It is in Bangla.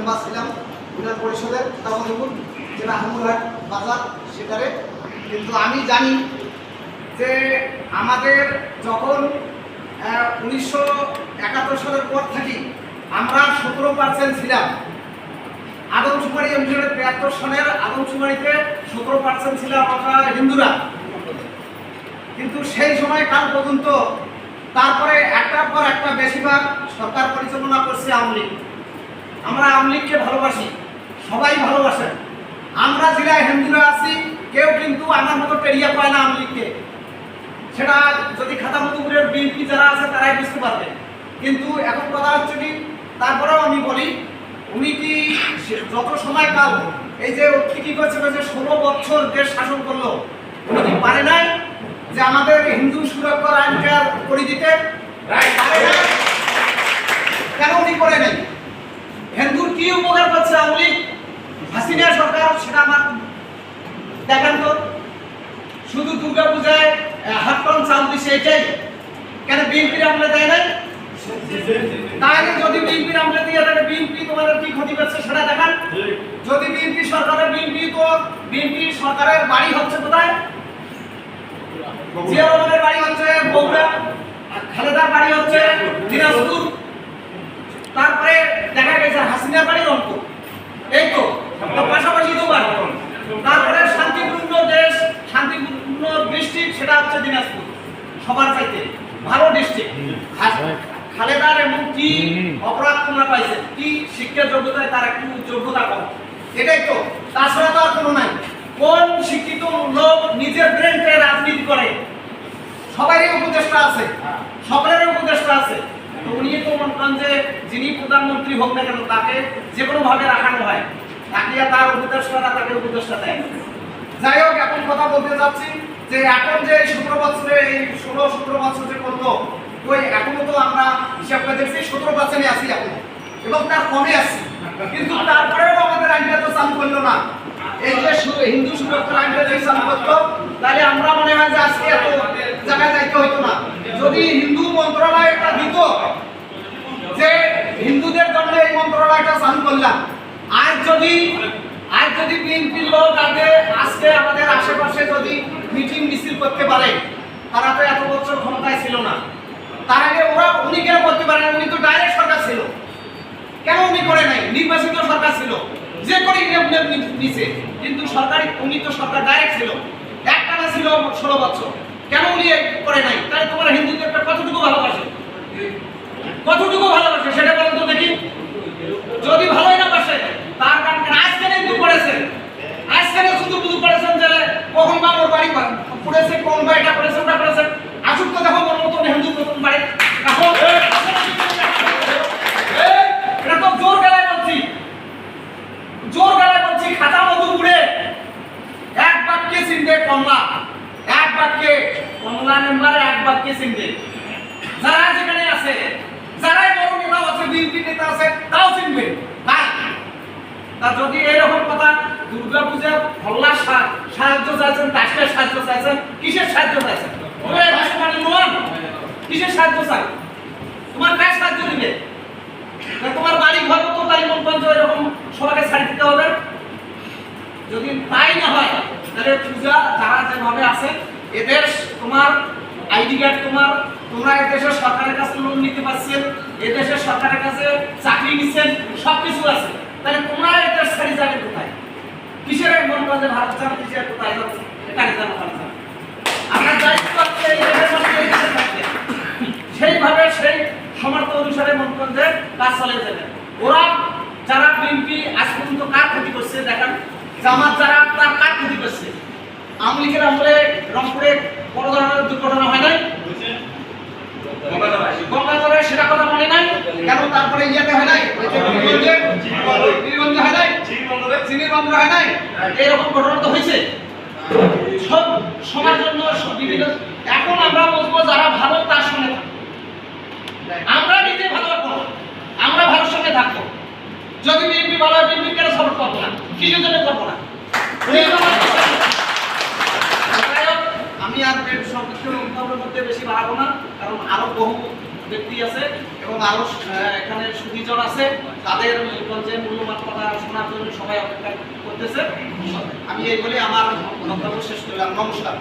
মেম্বার ছিলাম ইউনিয়ন পরিষদের তামদপুর জেলা হামুরহাট বাজার সেটারে। কিন্তু আমি জানি যে আমাদের যখন 1971 সালের পর থেকে আমরা 17% ছিলাম। আদমশুমারি অনুসারে 73 সনের আদমশুমারিতে 17% ছিলাম আমরা হিন্দুরা। কিন্তু সেই সময় কাল পর্যন্ত তারপরে একটার পর একটা বেশিরভাগ সরকার পরিচালনা করছে আওয়ামী লীগ। আমরা আওয়ামী লীগকে ভালোবাসি, সবাই ভালোবাসেন। আমরা জেলায় হিন্দুরা আছি, কেউ কিন্তু আমার মতো টেরিয়া পায় না আওয়ামী লীগকে। সেটা যদি খাতামতুপুরের বিএনপি যারা আছে তারাই বুঝতে পারবে। কিন্তু এখন কথা হচ্ছে কি, তারপরেও আমি বলি, উনি কি যত সময়কাল এই যে কি করছিল যে 16 বছর দেশ শাসন করলো, উনি কি পারে নাই যে আমাদের হিন্দু সুরক্ষার আইনটা করে দিতে? কেন উনি করে নাই? হিন্দুর কি উপকার করছে আওয়ামী লীগ, হাসিনা সরকার, সেটা আমার দেখান তো। শুধু দুর্গা পূজায় হাত পান চাল দিচ্ছে, এটাই কেন বিএনপির আমলে দেয় নাই? তাহলে যদি বিএনপির আমলে দিয়ে থাকে, বিএনপি তোমাদের কি ক্ষতি করছে সেটা দেখান। যদি বিএনপি সরকারের বিএনপি সরকারের বাড়ি হচ্ছে কোথায়? জিয়া রহমানের বাড়ি হচ্ছে বগুড়া, খালেদার বাড়ি হচ্ছে দিনাজপুর, তারপরে দেখা গেছে হাসিনার বাড়ি রংপুর, এই তো পাশাপাশি তো বাড়ি। তারপরে শান্তিপূর্ণ দেশ, শান্তিপূর্ণ ডিস্ট্রিক্ট সেটা হচ্ছে দিনাজপুর, সবার চাইতে ভালো ডিস্ট্রিক্ট। খালেদার এবং কি অপরাধ তোমরা পাইছে, কি শিক্ষা যোগ্যতায় তার একটু যোগ্যতা কম, এটাই তো। তাছাড়া তো আর কোনো নাই। কোন শিক্ষিত লোক নিজের ব্রেনকে রাজনীতি করে? সবারই উপদেষ্টা আছে, সকলের উপদেষ্টা আছে। তো উনি তো মনে করেন যে যিনি প্রধানমন্ত্রী হোক না কেন, তাকে যে কোনো ভাবে রাখানো হয়, তাকে তার উপদেষ্টারা তাকে উপদেষ্টা দেয়। যাই হোক, এখন কথা বলতে যাচ্ছি যে এখন যে 17 বছরে এই 16-17 বছর যে করলো, ওই এখনো তো আমরা হিসাব করে দেখছি 17% আছি এখন, এবং তার কমে আছি। কিন্তু তারপরেও আমাদের আইনটা তো চালু করলো না। এই যে হিন্দু সুরক্ষার আইনটা যদি চালু করতো, তাহলে আমরা মনে হয় যে আজকে এত জায়গায় যাইতে হইতো না। যদি হিন্দু মন্ত্রণালয়টা দিত যে হিন্দুদের জন্য এই মন্ত্রণালয়টা চালু করলাম, আর যদি বিএনপির লোক আজকে আমাদের আশেপাশে যদি মিটিং মিছিল করতে পারে, তারা তো এত বছর ক্ষমতায় ছিল না, তাহলে উনি কেন করতে পারেন? উনি তো ডাইরেক্ট সরকার ছিল, কেন উনি করে নাই? নির্বাচিত সরকার ছিল, যে করে নিচে, কিন্তু সরকারি উনি তো সরকার ডাইরেক্ট ছিল, একটানা ছিল 16 বছর, কেন উনি করে নাই? তাই তোমার হিন্দুদেরটা কতটুকু ভালোবাসে, কতটুকু ভালোবাসে সেটা বলুন তো দেখি। যদি ভালোই না বাসে, তার কারণ আজকে কিন্তু করেছেন, আজকে শুধু করেছেন যে কখন বা ওর বাড়ি পড়েছে, কোন বা এটা করেছে ওটা করেছেন। আসুক তো দেখো ওর মতন হিন্দু নতুন বাড়ি, এটা তো জোর গলায় বলছি, জোর গলায় বলছি। খাতা মধুপুরে এক বাক্যে চিনবে কমলা, এক বাক্যে কমলা মেম্বার, এক বাক্যে চিনবে। যারা যেখানে আছে, যারাই বড় নেতা আছে, বিএনপি নেতা আছে, তাও চিনবে। তাই তা যদি এইরকম কথা, দুর্গা পূজা হল্লা সাহায্য চাইছেন, রাষ্ট্রের সাহায্য চাইছেন, কিসের সাহায্য চাইছেন? কিসের সাহায্য চাই? তোমার কাজ সাহায্য দিবে? তোমার বাড়ি ঘর তো তাই মনপঞ্চ এরকম সবাইকে ছাড়ি দিতে হবে। যদি তাই না হয়, তাহলে পূজা যারা যেভাবে আছে, এদের তোমার আইডি কার্ড, তোমরা এদেশের সরকারের কাছে লোন নিতে পারছেন, এদেশের সরকারের কাছে চাকরি নিচ্ছেন, সবকিছু আছে, তাহলে তোমরা এদের ছাড়ি যাবে কোথায়? কিসের মন করে ভারত যাবে, কিসের কোথায় যাচ্ছে? এখানে জানো আমরা দায়িত্ব আছে সেইভাবে সেই সমর্থ অনুসারে মনগঞ্জে কাজ চালিয়ে যাবে। ওরা যারা বিএনপি আজ পর্যন্ত কার ক্ষতি করছে দেখান, জামাত যারা তার কার ক্ষতি করছে? আওয়ামী লীগের আমলে রংপুরে বড় ধরনের দুর্ঘটনা হয় নাই, গঙ্গাধরে সেটা কথা মনে নাই কেন? তারপরে ইয়াতে হয় নাই, বীরগঞ্জে হয় নাই, চিনিরবন্দরে হয় নাই, এরকম ঘটনা তো হয়েছে। সব সবার জন্য বিভিন্ন। এখন আমরা বলবো যারা ভালো তার সঙ্গে থাকবো, আমরা নিজে ভালো রাখবো, আমরা ভালোর সঙ্গে থাকবো। যদি বিএনপি ভালো হয়, বিএনপি কেন সাপোর্ট করবো না? কিছু জন্য করবো না। আমি আর সবকিছু মধ্যে বেশি বাড়াবো না, কারণ আরো বহু ব্যক্তি আছে এবং আরো এখানে সুদীজন আছে, তাদের যে মূল্যবান কথা শোনার জন্য সবাই অপেক্ষা করতেছে। আমি এই বলে আমার বক্তব্য শেষ করলাম। নমস্কার।